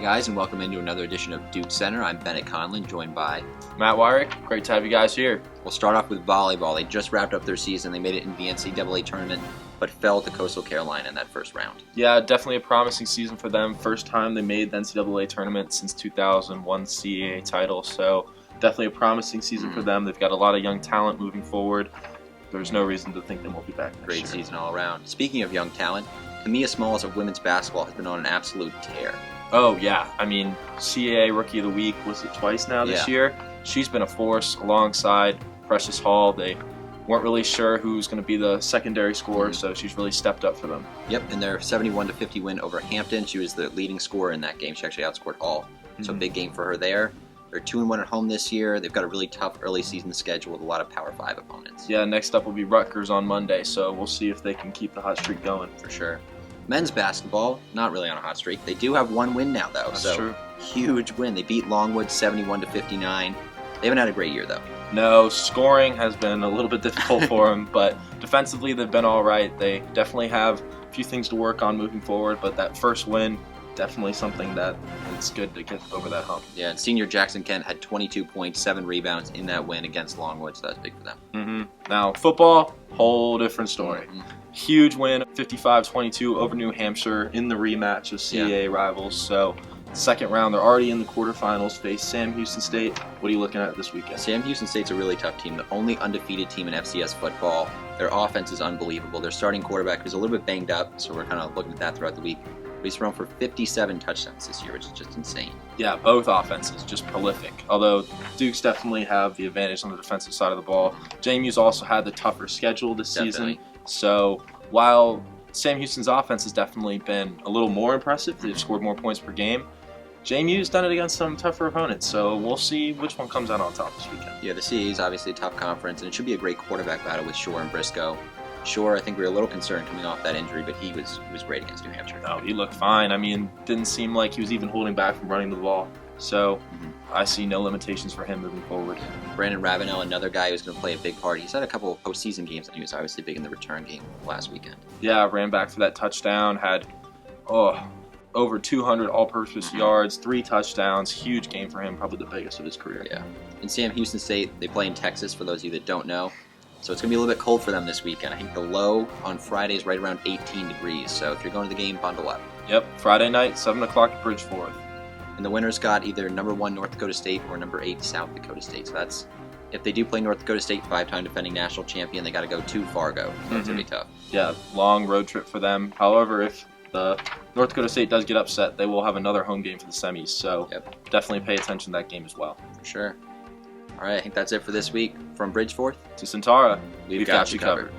guys, and welcome into another edition of DukesCenter. I'm Bennett Conlin, joined by Matt Weyrich. Great to have you guys here. We'll start off with volleyball. They just wrapped up their season. They made it into the NCAA tournament, but fell to Coastal Carolina in that first round. Yeah, definitely a promising season for them. First time they made the NCAA tournament since 2001 CAA title, so definitely a promising season for them. They've got a lot of young talent moving forward. There's no reason to think they won't be back next Great year. season all around. Speaking of young talent, Camilla Smalls of women's basketball has been on an absolute tear. Oh, yeah. I mean, CAA Rookie of the Week, was it twice now this year? She's been a force alongside Precious Hall. They weren't really sure who was going to be the secondary scorer, so she's really stepped up for them. Yep, in their 71-50 win over Hampton, she was the leading scorer in that game. She actually outscored Hall. So big game for her there. They're 2-1 at home this year. They've got a really tough early season schedule with a lot of Power 5 opponents. Yeah, next up will be Rutgers on Monday, so we'll see if they can keep the hot streak going. For sure. Men's basketball, not really on a hot streak. They do have one win now, though. That's true. Huge win. They beat Longwood 71-59. They haven't had a great year, though. No, scoring has been a little bit difficult for them, but defensively they've been all right. They definitely have a few things to work on moving forward, but that first win, definitely something that it's good to get over that hump. Yeah, and senior Jackson Kent had 22 points, 7 rebounds in that win against Longwood, so that's big for them. Now, football, whole different story. Huge win, 55-22 over New Hampshire in the rematch of CAA rivals. So, second round, they're already in the quarterfinals, face Sam Houston State. What are you looking at this weekend? Sam Houston State's a really tough team, the only undefeated team in FCS football. Their offense is unbelievable. Their starting quarterback is a little bit banged up, so we're kind of looking at that throughout the week. But he's thrown for 57 touchdowns this year, which is just insane. Yeah, both offenses, just prolific. Although Dukes definitely have the advantage on the defensive side of the ball. JMU's also had the tougher schedule this season. So while Sam Houston's offense has definitely been a little more impressive, they've scored more points per game, JMU's done it against some tougher opponents, so we'll see which one comes out on top this weekend. Yeah, the CAA is obviously a tough conference, and it should be a great quarterback battle with Shore and Briscoe. Shore, I think we were a little concerned coming off that injury, but he was great against New Hampshire. No, he looked fine. I mean, didn't seem like he was even holding back from running the ball. So I see no limitations for him moving forward. Brandon Ravenel, another guy who's going to play a big part. He's had a couple of postseason games, and he was obviously big in the return game last weekend. Yeah, ran back for that touchdown, had over 200 all-purpose yards, 3 touchdowns. Huge game for him, probably the biggest of his career. Yeah. In Sam Houston State, they play in Texas, for those of you that don't know. So it's going to be a little bit cold for them this weekend. I think the low on Friday is right around 18 degrees. So if you're going to the game, bundle up. Yep, Friday night, 7 o'clock at Bridgeforth. And the winner's got either number 1 North Dakota State or number 8 South Dakota State. So that's, if they do play North Dakota State, 5-time defending national champion, they got to go to Fargo. So it's going to be tough. Yeah, long road trip for them. However, if the North Dakota State does get upset, they will have another home game for the semis. So definitely pay attention to that game as well. For sure. All right, I think that's it for this week. From Bridgeforth to Centaura, we've got you covered.